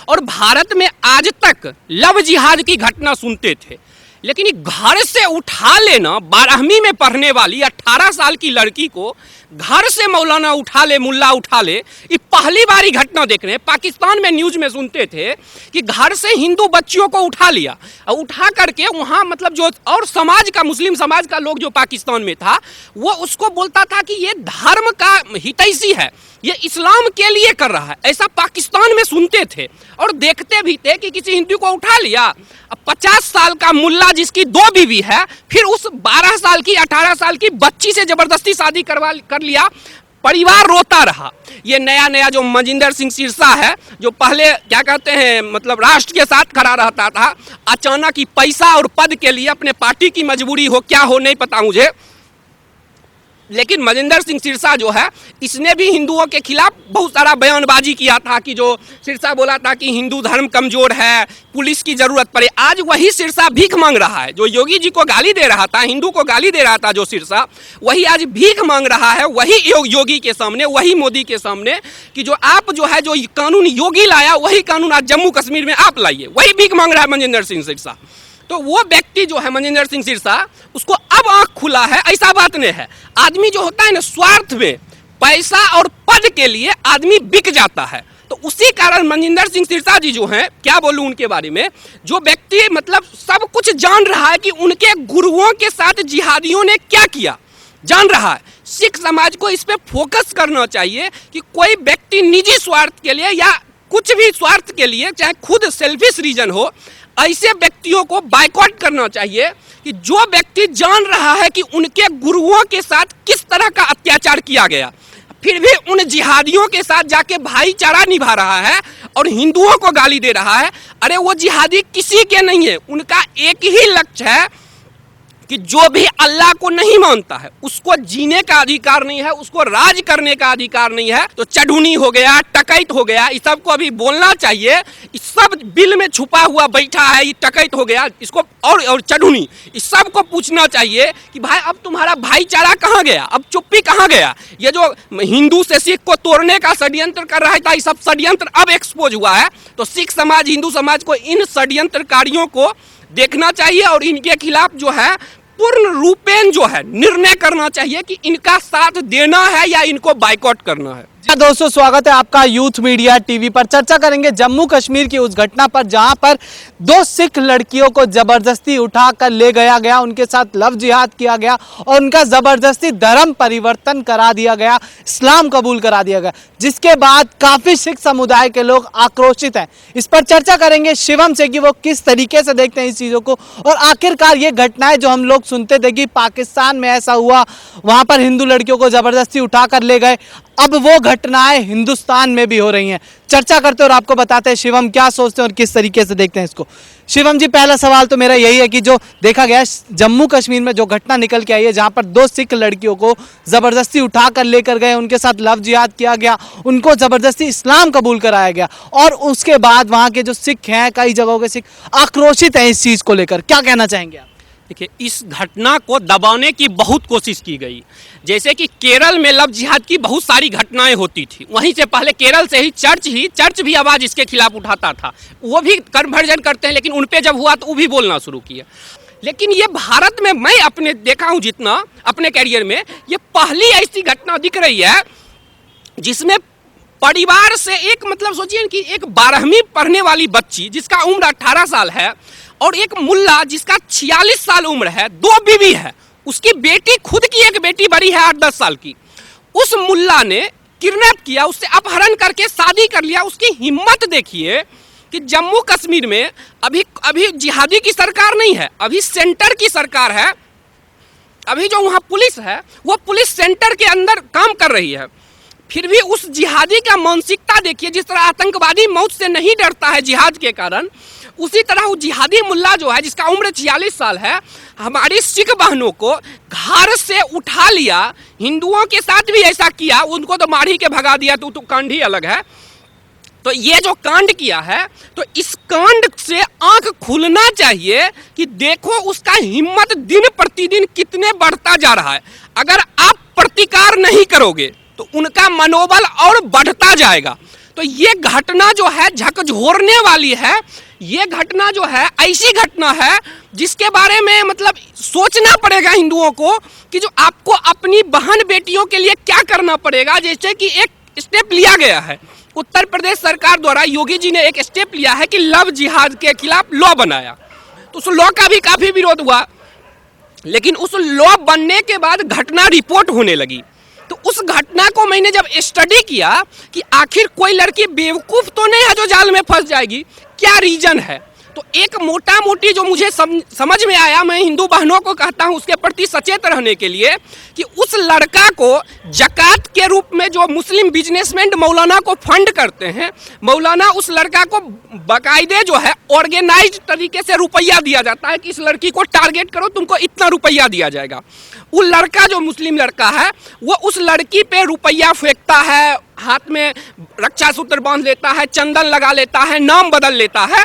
और भारत में आज तक लव जिहाद की घटना सुनते थे, लेकिन घर से उठा लेना 12वीं में पढ़ने वाली 18 साल की लड़की को घर से मौलाना उठा ले, मुल्ला उठा ले, ये पहली बारी घटना देख रहे हैं। पाकिस्तान में न्यूज़ में सुनते थे कि घर से हिंदू बच्चियों को उठा लिया और उठा करके वहाँ मतलब जो और समाज का, मुस्लिम समाज का लोग जो पाकिस्तान में था, वो उसको बोलता था कि ये धर्म का हितैषी है, ये इस्लाम के लिए कर रहा है। ऐसा पाकिस्तान में सुनते थे और देखते भी थे कि किसी हिंदू को उठा लिया। अब 50 साल का मुल्ला जिसकी 2 बीवी है, फिर उस 12 साल की 18 साल की बच्ची से जबरदस्ती शादी कर लिया, परिवार रोता रहा। ये नया जो मजिंदर सिंह सिरसा है, जो पहले क्या कहते हैं मतलब राष्ट्र के साथ खड़ा रहता था, अचानक ही पैसा और पद के लिए, अपने पार्टी की मजबूरी हो क्या हो नहीं पता मुझे, लेकिन मजिंदर सिंह सिरसा जो है, इसने भी हिंदुओं के खिलाफ बहुत सारा बयानबाजी किया था कि जो सिरसा बोला था कि हिंदू धर्म कमजोर है, पुलिस की जरूरत पड़े। आज वही सिरसा भीख मांग रहा है। जो योगी जी को गाली दे रहा था, हिंदू को गाली दे रहा था जो सिरसा, वही आज भीख मांग रहा है, वही योगी के सामने, वही मोदी के सामने, कि जो आप जो है जो कानून योगी लाया, वही कानून आज जम्मू कश्मीर में आप लाइए। वही भीख मांग रहा है मजिंदर सिंह सिरसा। तो वो व्यक्ति जो है मजिंदर सिंह सिरसा, उसको अब आंख खुला है। ऐसा बात नहीं है, आदमी जो होता है ना, स्वार्थ में पैसा और पद के लिए आदमी बिक जाता है। तो उसी कारण मजिंदर सिंह सिरसा जी जो हैं, क्या बोलूं उनके बारे में, जो व्यक्ति मतलब सब कुछ जान रहा है कि उनके गुरुओं के साथ जिहादियों ने क्या किया, जान रहा है। सिख समाज को इस पे फोकस करना चाहिए कि कोई व्यक्ति निजी स्वार्थ के लिए या कुछ भी स्वार्थ के लिए, चाहे खुद सेल्फिश रीजन हो, ऐसे व्यक्तियों को बायकॉट करना चाहिए कि जो व्यक्ति जान रहा है कि उनके गुरुओं के साथ किस तरह का अत्याचार किया गया, फिर भी उन जिहादियों के साथ जाके भाईचारा निभा रहा है और हिंदुओं को गाली दे रहा है। अरे वो जिहादी किसी के नहीं है, उनका एक ही लक्ष्य है कि जो भी अल्लाह को नहीं मानता है उसको जीने का अधिकार नहीं है, उसको राज करने का अधिकार नहीं है। तो चढ़ूनी हो गया, टकैत हो गया, इस सबको अभी बोलना चाहिए। इस सब बिल में छुपा हुआ बैठा है, ये टकैत हो गया, इसको और चढ़ूनी, इस सब को पूछना चाहिए कि भाई अब तुम्हारा भाईचारा कहाँ गया, अब चुप्पी कहाँ गया। ये जो हिंदू से सिख को तोड़ने का षड्यंत्र कर रहा था, ये सब षड्यंत्र अब एक्सपोज हुआ है। तो सिख समाज, हिंदू समाज को इन षड्यंत्रकारियों को देखना चाहिए और इनके खिलाफ जो है पूर्ण रूपेण जो है निर्णय करना चाहिए कि इनका साथ देना है या इनको बायकॉट करना है। दोस्तों, स्वागत है आपका यूथ मीडिया टीवी पर। चर्चा करेंगे जम्मू कश्मीर की उस घटना पर जहां पर 2 सिख लड़कियों को जबरदस्ती उठाकर ले गया, उनके साथ लव जिहाद किया गया और उनका जबरदस्ती धर्म परिवर्तन करा दिया गया, इस्लाम कबूल करा दिया गया, जिसके बाद काफी सिख समुदाय के लोग आक्रोशित हैं। इस पर चर्चा करेंगे शिवम से कि वो किस तरीके से देखते हैं इस चीजों को, और आखिरकार ये घटनाएं जो हम लोग सुनते थे कि पाकिस्तान में ऐसा हुआ, वहां पर हिंदू लड़कियों को जबरदस्ती उठाकर ले गए, अब वो घटनाएं हिंदुस्तान में भी हो रही हैं। चर्चा करते और आपको बताते हैं शिवम क्या सोचते हैं और किस तरीके से देखते हैं इसको। शिवम जी, पहला सवाल तो मेरा यही है कि जो देखा गया जम्मू कश्मीर में जो घटना निकल के आई है, जहां पर 2 सिख लड़कियों को जबरदस्ती उठाकर लेकर गए, उनके साथ लव जिहाद किया गया, उनको जबरदस्ती इस्लाम कबूल कराया गया, और उसके बाद वहां के जो सिख हैं, कई जगहों के सिख आक्रोशित हैं इस चीज को लेकर, क्या कहना चाहेंगे आप? देखिए, इस घटना को दबाने की बहुत कोशिश की गई। जैसे कि केरल में लव जिहाद की बहुत सारी घटनाएं होती थी, वहीं से पहले केरल से ही चर्च भी आवाज़ इसके खिलाफ उठाता था। वो भी कन्वर्जन करते हैं, लेकिन उन पे जब हुआ तो वो भी बोलना शुरू किया। लेकिन ये भारत में मैं अपने देखा हूँ जितना अपने कैरियर में, ये पहली ऐसी घटना दिख रही है जिसमें परिवार से एक मतलब सोचिए कि एक 12वीं पढ़ने वाली बच्ची जिसका उम्र 18 साल है और एक मुल्ला जिसका 46 साल उम्र है, 2 बीवी है, उसकी बेटी, खुद की एक बेटी बड़ी है 8-10 साल की, उस मुल्ला ने किडनैप किया, उससे अपहरण करके शादी कर लिया। उसकी हिम्मत देखिए कि जम्मू कश्मीर में अभी जिहादी की सरकार नहीं है, अभी सेंटर की सरकार है। अभी जो वहाँ पुलिस है वो पुलिस सेंटर के अंदर काम कर रही है, फिर भी उस जिहादी का मानसिकता देखिए। जिस तरह आतंकवादी मौत से नहीं डरता है जिहाद के कारण, उसी तरह वो जिहादी मुल्ला जो है जिसका उम्र 46 साल है, हमारी सिख बहनों को घर से उठा लिया, हिंदुओं के साथ भी ऐसा किया, उनको तो मार ही के भगा दिया, तो कांड ही अलग है। तो ये जो कांड किया है, तो इस कांड से आंख खुलना चाहिए कि देखो उसका हिम्मत दिन प्रतिदिन कितने बढ़ता जा रहा है। अगर आप प्रतिकार नहीं करोगे तो उनका मनोबल और बढ़ता जाएगा। तो तो ये घटना जो है झकझोरने वाली है। ये घटना जो है ऐसी घटना है जिसके बारे में मतलब सोचना पड़ेगा हिंदुओं को कि जो आपको अपनी बहन बेटियों के लिए क्या करना पड़ेगा। जैसे कि एक स्टेप लिया गया है उत्तर प्रदेश सरकार द्वारा, योगी जी ने एक स्टेप लिया है कि लव जिहाद के खिलाफ लॉ बनाया, तो उस लॉ का भी काफी विरोध हुआ। लेकिन उस लॉ बनने के बाद घटना रिपोर्ट होने लगी, तो उस घटना को मैंने जब स्टडी किया कि आखिर कोई लड़की बेवकूफ तो नहीं है जो जाल में फंस जाएगी, क्या रीजन है, तो एक मोटा मोटी जो मुझे समझ में आया, मैं हिंदू बहनों को कहता हूं उसके प्रति सचेत रहने के लिए, कि उस लड़का को जकात के रूप में जो मुस्लिम बिजनेसमैन मौलाना को फंड करते हैं, मौलाना उस लड़का को बाकायदे जो है ऑर्गेनाइज्ड तरीके से रुपया दिया जाता है कि इस लड़की को टारगेट करो, तुमको इतना रुपया दिया जाएगा। वो लड़का जो मुस्लिम लड़का है वो उस लड़की पे रुपया फेंकता है, हाथ में रक्षा सूत्र बांध लेता है, चंदन लगा लेता है, नाम बदल लेता है।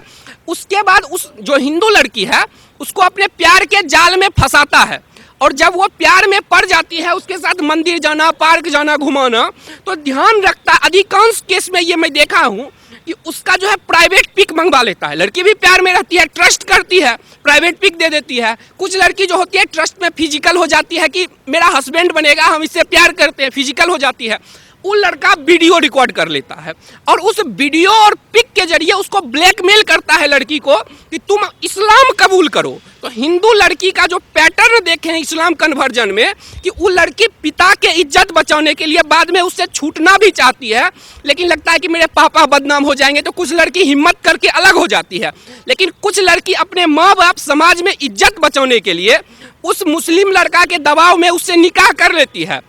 उसके बाद उस जो हिंदू लड़की है उसको अपने प्यार के जाल में फंसाता है, और जब वो प्यार में पड़ जाती है उसके साथ मंदिर जाना, पार्क जाना, घुमाना, तो ध्यान रखता, अधिकांश केस में ये मैं देखा हूँ कि उसका जो है प्राइवेट पिक मंगवा लेता है। लड़की भी प्यार में रहती है, ट्रस्ट करती है, प्राइवेट पिक दे देती है। कुछ लड़की जो होती है ट्रस्ट में फिजिकल हो जाती है कि मेरा हस्बैंड बनेगा, हम इससे प्यार करते हैं, फिजिकल हो जाती है। वो लड़का वीडियो रिकॉर्ड कर लेता है और उस वीडियो और पिक के जरिए उसको ब्लैकमेल करता है लड़की को कि तुम इस्लाम कबूल करो। तो हिंदू लड़की का जो पैटर्न देखे हैं इस्लाम कन्वर्जन में, कि वो लड़की पिता के इज्जत बचाने के लिए बाद में उससे छूटना भी चाहती है, लेकिन लगता है कि मेरे पापा बदनाम हो जाएंगे, तो कुछ लड़की हिम्मत करके अलग हो जाती है। लेकिन कुछ लड़की अपने माँ बाप समाज में इज्जत बचाने के लिए उस मुस्लिम लड़का के दबाव में उससे निकाह कर लेती है।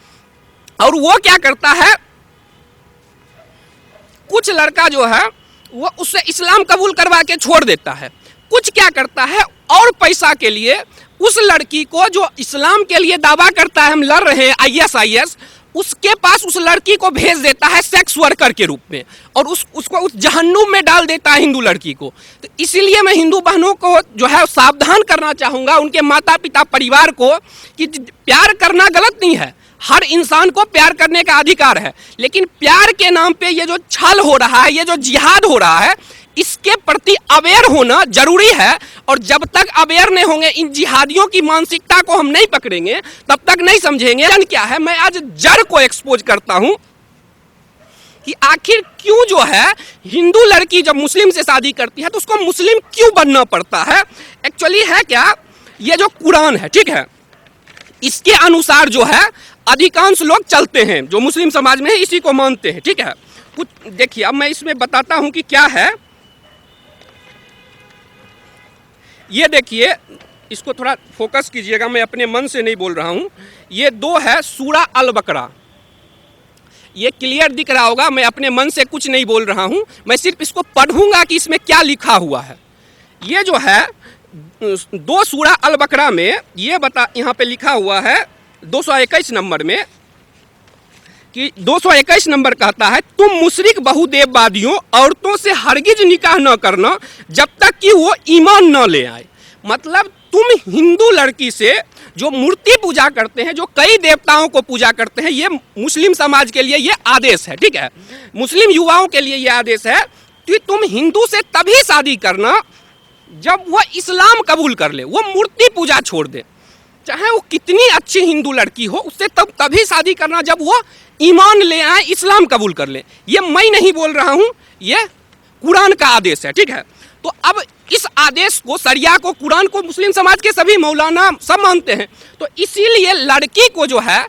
और वो क्या करता है, कुछ लड़का जो है वो उससे इस्लाम कबूल करवा के छोड़ देता है। कुछ क्या करता है, और पैसा के लिए उस लड़की को जो इस्लाम के लिए दावा करता है हम लड़ रहे हैं ISIS, उसके पास उस लड़की को भेज देता है सेक्स वर्कर के रूप में, और उसको उस जहन्नुम में डाल देता है हिंदू लड़की को। तो इसीलिए मैं हिंदू बहनों को जो है सावधान करना चाहूँगा, उनके माता पिता परिवार को, कि प्यार करना गलत नहीं है, हर इंसान को प्यार करने का अधिकार है, लेकिन प्यार के नाम पे ये जो छल हो रहा है, ये जो जिहाद हो रहा है, इसके प्रति अवेयर होना जरूरी है। और जब तक अवेयर नहीं होंगे, इन जिहादियों की मानसिकता को हम नहीं पकड़ेंगे, तब तक नहीं समझेंगे क्या है। मैं आज जड़ को एक्सपोज करता हूं कि आखिर क्यों जो है हिंदू लड़की जब मुस्लिम से शादी करती है तो उसको मुस्लिम क्यों बनना पड़ता है। एक्चुअली है क्या, ये जो कुरान है, ठीक है, इसके अनुसार जो है अधिकांश लोग चलते हैं, जो मुस्लिम समाज में है इसी को मानते हैं, ठीक है। कुछ देखिए, अब मैं इसमें बताता हूं कि क्या है। ये देखिए, इसको थोड़ा फोकस कीजिएगा, मैं अपने मन से नहीं बोल रहा हूं। ये 2 है सूरा अल बकरा, ये क्लियर दिख रहा होगा, मैं अपने मन से कुछ नहीं बोल रहा हूं, मैं सिर्फ इसको पढ़ूंगा कि इसमें क्या लिखा हुआ है। ये जो है 2 सूरा अल बकरा में ये यहाँ पे लिखा हुआ है 221 नंबर में, कि 221 नंबर कहता है, तुम मुशरिक बहुदेववादियों औरतों से हरगिज निकाह न करना जब तक कि वो ईमान न ले आए। मतलब तुम हिंदू लड़की से जो मूर्ति पूजा करते हैं, जो कई देवताओं को पूजा करते हैं, ये मुस्लिम समाज के लिए ये आदेश है, ठीक है, मुस्लिम युवाओं के लिए ये आदेश है कि तुम हिंदू से तभी शादी करना जब वो इस्लाम कबूल कर ले, वो मूर्ति पूजा छोड़ दे, चाहे वो कितनी अच्छी हिंदू लड़की हो, उससे तभी शादी करना जब वो ईमान ले आए, इस्लाम कबूल कर ले। ये मैं नहीं बोल रहा हूँ, ये कुरान का आदेश है, ठीक है। तो अब इस आदेश को, शरिया को, कुरान को मुस्लिम समाज के सभी मौलाना सब मानते हैं, तो इसीलिए लड़की को जो है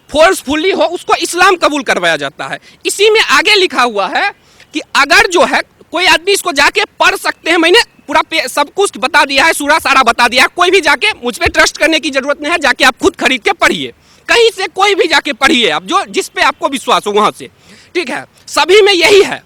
फोर्सफुली हो उसको इस्लाम कबूल करवाया जाता है। इसी में आगे लिखा हुआ है कि अगर जो है कोई आदमी इसको जाके पढ़ सकते हैं, मैंने पूरा सब कुछ बता दिया है, सूरा सारा बता दिया है, कोई भी जाके मुझ पे ट्रस्ट करने की जरूरत नहीं है, जाके आप खुद खरीद के पढ़िए, कहीं से कोई भी जाके पढ़िए आप, जो जिस पे आपको विश्वास हो वहां से, ठीक है, सभी में यही है।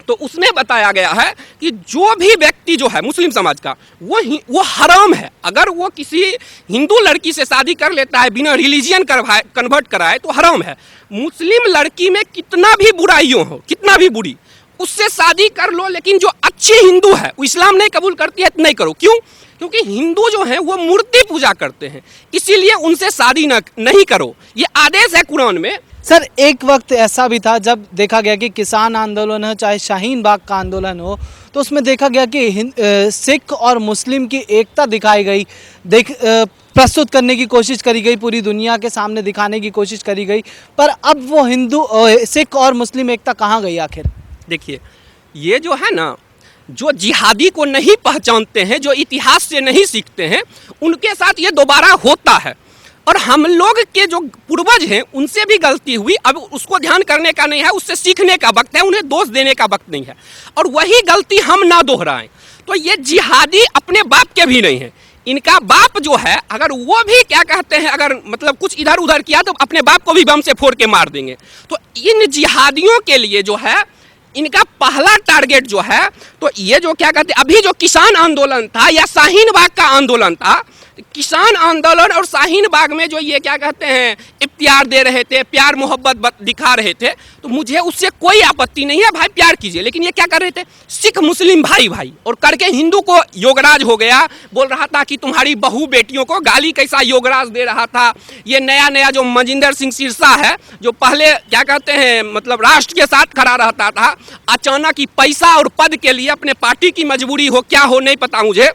तो उसमें बताया गया है कि जो भी व्यक्ति जो है मुस्लिम समाज का, वो हराम है। अगर वो किसी हिंदू लड़की से शादी कर लेता है बिना रिलीजियन कन्वर्ट कराए तो हराम है। मुस्लिम लड़की में कितना भी बुराइयों हो, कितना भी बुरी, उससे शादी कर लो, लेकिन जो अच्छी हिंदू है, वो इस्लाम नहीं कबूल करती है, नहीं करो। क्यों? क्योंकि हिंदू जो है वो मूर्ति पूजा करते हैं, इसीलिए उनसे शादी नहीं करो। ये आदेश है कुरान में, सर एक वक्त ऐसा भी था जब देखा गया कि किसान आंदोलन हो चाहे शाहीन बाग का आंदोलन हो, तो उसमें देखा गया कि सिख और मुस्लिम की एकता दिखाई गई, प्रस्तुत करने की कोशिश करी गई, पूरी दुनिया के सामने दिखाने की कोशिश करी गई। पर अब वो सिख और मुस्लिम एकता कहाँ गई आखिर? देखिए, ये जो है ना, जो जिहादी को नहीं पहचानते हैं, जो इतिहास से नहीं सीखते हैं, उनके साथ ये दोबारा होता है। और हम लोग के जो पूर्वज हैं उनसे भी गलती हुई, अब उसको ध्यान करने का नहीं है, उससे सीखने का वक्त है, उन्हें दोष देने का वक्त नहीं है। और वही गलती हम ना दोहराएं। तो ये जिहादी अपने बाप के भी नहीं है, इनका बाप जो है अगर वो भी क्या कहते हैं, अगर मतलब कुछ इधर उधर किया तो अपने बाप को भी बम से फोड़ के मार देंगे। तो इन जिहादियों के लिए जो है इनका पहला टारगेट जो है, तो ये जो क्या कहते हैं, अभी जो किसान आंदोलन था या शाहीन बाग का आंदोलन था, किसान आंदोलन और शाहीन बाग में जो ये क्या कहते हैं इफ्तियार दे रहे थे, प्यार मोहब्बत दिखा रहे थे, तो मुझे उससे कोई आपत्ति नहीं है, भाई प्यार कीजिए। लेकिन ये क्या कर रहे थे, सिख मुस्लिम भाई भाई और करके हिंदू को योगराज हो गया, बोल रहा था कि तुम्हारी बहू बेटियों को गाली कैसा योगराज दे रहा था। ये नया नया जो मजिंदर सिंह सिरसा है, जो पहले क्या कहते हैं मतलब राष्ट्र के साथ खड़ा रहता था, अचानक ही पैसा और पद के लिए अपने पार्टी की मजबूरी हो क्या हो नहीं पता मुझे,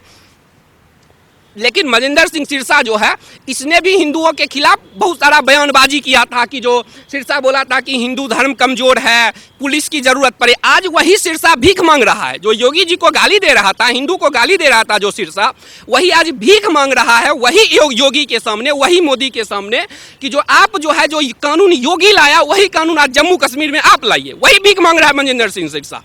लेकिन मजिंदर सिंह सिरसा जो है इसने भी हिंदुओं के खिलाफ बहुत सारा बयानबाजी किया था कि जो सिरसा बोला था कि हिंदू धर्म कमजोर है, पुलिस की जरूरत पड़े। आज वही सिरसा भीख मांग रहा है, जो योगी जी को गाली दे रहा था, हिंदू को गाली दे रहा था जो सिरसा, वही आज भीख मांग रहा है, वही योगी के सामने, वही मोदी के सामने कि जो आप जो है जो कानून योगी लाया वही कानून आज जम्मू कश्मीर में आप लाइए, वही भीख मांग रहा है मजिंदर सिंह सिरसा।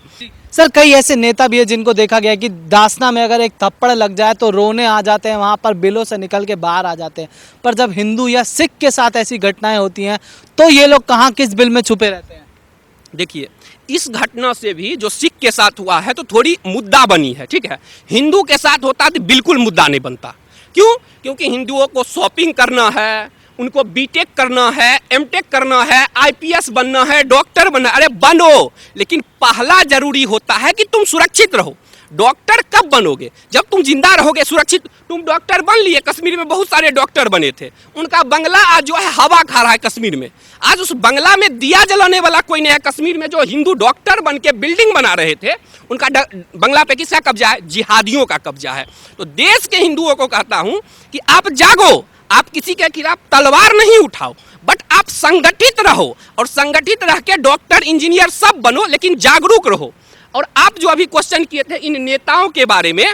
सर कई ऐसे नेता भी है जिनको देखा गया कि दासना में अगर एक थप्पड़ लग जाए तो रोने आ जाते हैं, वहाँ पर बिलों से निकल के बाहर आ जाते हैं, पर जब हिंदू या सिख के साथ ऐसी घटनाएं होती हैं तो ये लोग कहाँ किस बिल में छुपे रहते हैं? देखिए, इस घटना से भी जो सिख के साथ हुआ है तो थोड़ी मुद्दा बनी है, ठीक है। हिंदू के साथ होता तो बिल्कुल मुद्दा नहीं बनता। क्यों? क्योंकि हिंदुओं को शॉपिंग करना है, उनको बीटेक करना है, एमटेक करना है, आईपीएस बनना है, डॉक्टर बनना है। अरे बनो, लेकिन पहला जरूरी होता है कि तुम सुरक्षित रहो। डॉक्टर कब बनोगे? जब तुम जिंदा रहोगे सुरक्षित। तुम डॉक्टर बन लिए, कश्मीर में बहुत सारे डॉक्टर बने थे, उनका बंगला आज जो है हवा खा रहा है कश्मीर में। आज उस बंगला में दिया जलाने वाला कोई नहीं है। कश्मीर में जो हिंदू डॉक्टर बन के बिल्डिंग बना रहे थे, उनका बंगला पे किसका कब्जा है? जिहादियों का कब्जा है। तो देश के हिंदुओं को कहता हूं कि आप जागो, आप किसी के खिलाफ तलवार नहीं उठाओ, बट आप संगठित रहो, और संगठित रह के डॉक्टर इंजीनियर सब बनो, लेकिन जागरूक रहो। और आप जो अभी क्वेश्चन किए थे इन नेताओं के बारे में,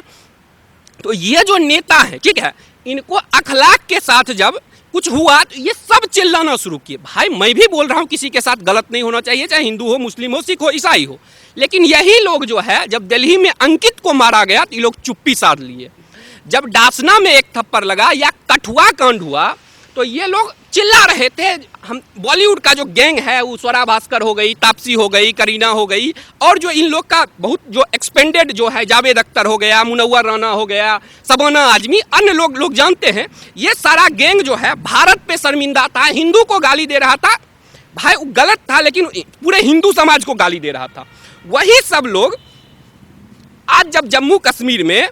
तो ये जो नेता है, ठीक है, इनको अखलाक के साथ जब कुछ हुआ तो ये सब चिल्लाना शुरू किए। भाई मैं भी बोल रहा हूँ किसी के साथ गलत नहीं होना चाहिए, चाहे हिंदू हो, मुस्लिम हो, सिख हो, ईसाई हो, लेकिन यही लोग जो है जब दिल्ली में अंकित को मारा गया तो ये लोग चुप्पी साध लिए। जब डासना में एक थप्पड़ लगा या कठुआ कांड हुआ तो ये लोग चिल्ला रहे थे। हम बॉलीवुड का जो गैंग है, वो स्वरा भास्कर हो गई, तापसी हो गई, करीना हो गई, और जो इन लोग का बहुत जो एक्सपेंडेड जो है, जावेद अख्तर हो गया, मुनव्वर राना हो गया, शबाना आजमी, अन्य लोग जानते हैं। ये सारा गैंग जो है भारत पे शर्मिंदा था, हिंदू को गाली दे रहा था। भाई वो गलत था, लेकिन पूरे हिंदू समाज को गाली दे रहा था। वही सब लोग आज जब जम्मू कश्मीर में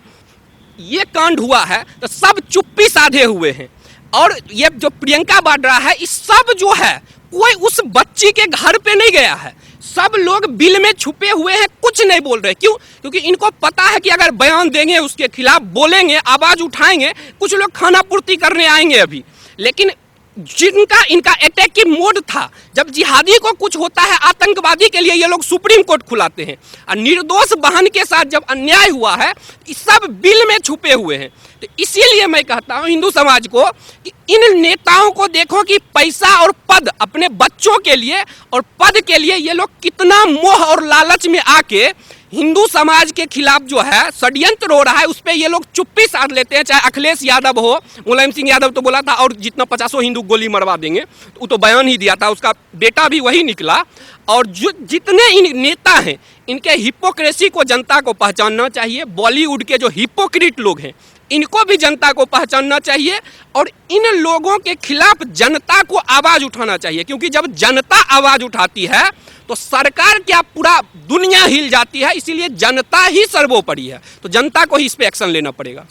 ये कांड हुआ है तो सब चुप्पी साधे हुए हैं। और ये जो प्रियंका वाड्रा है, इस सब जो है कोई उस बच्ची के घर पे नहीं गया है, सब लोग बिल में छुपे हुए हैं, कुछ नहीं बोल रहे। क्यों? क्योंकि इनको पता है कि अगर बयान देंगे, उसके खिलाफ बोलेंगे, आवाज उठाएंगे, कुछ लोग खाना पूर्ति करने आएंगे अभी। लेकिन जिनका इनका अटैकिंग मोड था, जब जिहादी को कुछ होता है, आतंकवादी के लिए ये लोग सुप्रीम कोर्ट खुलाते हैं, और निर्दोष बहन के साथ जब अन्याय हुआ है, सब बिल में छुपे हुए हैं। तो इसीलिए मैं कहता हूं हिंदू समाज को कि इन नेताओं को देखो कि पैसा और पद, अपने बच्चों के लिए और पद के लिए ये लोग कितना मोह और लालच में आके हिंदू समाज के खिलाफ जो है षड्यंत्र हो रहा है, उस पर ये लोग चुप्पी साध लेते हैं। चाहे अखिलेश यादव हो, मुलायम सिंह यादव तो बोला था और जितना 50 हिंदू गोली मरवा देंगे, तो वो तो बयान ही दिया था, उसका बेटा भी वही निकला। और जो जितने इन नेता हैं, इनके हिपोक्रेसी को जनता को पहचानना चाहिए। बॉलीवुड के जो हिपोक्रिट लोग हैं, इनको भी जनता को पहचानना चाहिए, और इन लोगों के खिलाफ जनता को आवाज उठाना चाहिए। क्योंकि जब जनता आवाज उठाती है तो सरकार क्या, पूरा दुनिया हिल जाती है। इसीलिए जनता ही सर्वोपरि है, तो जनता को ही इस पे एक्शन लेना पड़ेगा।